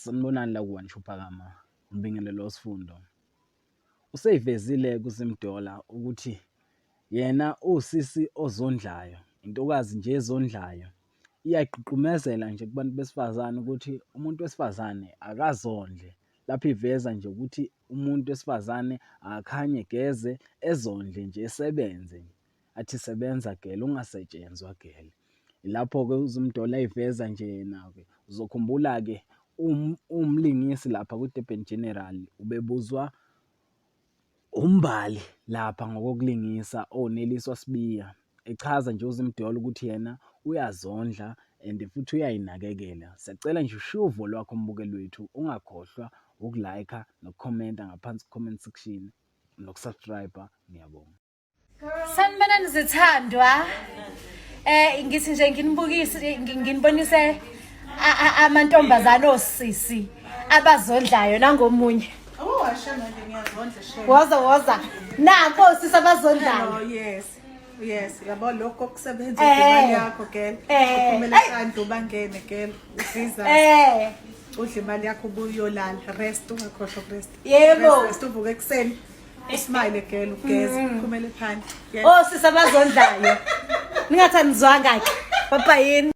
Sanibonani la kuwantshuphakama umbingelelo sifundo. Useyivezile uZimdollar ukuthi yena usisi ozondlayo, intokazi nje ezondlayo. Iyagqugqumezela nje kubantu besifazane ukuthi umuntu wesifazane akazondle. Lapho iveza nje ukuthi umuntu wesifazane akakhanye geze, ezondle nje esebenze. Athi sebenza gele ungasetshenzwa gele. Lapho-ke uZimdollar ayiveza nje yena-ke. Uzokhumbula-ke umlingisi lapha ku-Durban General ubebuzwa umbali lapha ngokokulingisa oNeliswa Sibiya. Echaza nje uZimdollar ukuthi yena uyazondla and futhi uyayinakekela. Siyacela nje ushiye uvo lwakho mbukeli wethu, ungakhohlwa ukulayikha nokukhomenta ngaphansi comment section nokusubscribe. Ngiyabonga. Sanibonani zithandwa. Ngithi nje nginibonise amantombazane osisi abazondlayo nangomunye. Oh, ashana ngiyazondla shema. Woza. Nanko osisi abazondlayo. Oh yes. Yabo lokho kusebenza imali yakho gele. Kumele kanti ubangene gele. Usiza. Udla imali yakho ubuyolala. Rest ungakhohlwa rest. Yebo. Rest uvuke ekseni. Usmile gele ugeze. Kumele phandle. Osisi abazondlayo. Ningathi anizwanga ke. Papa yini?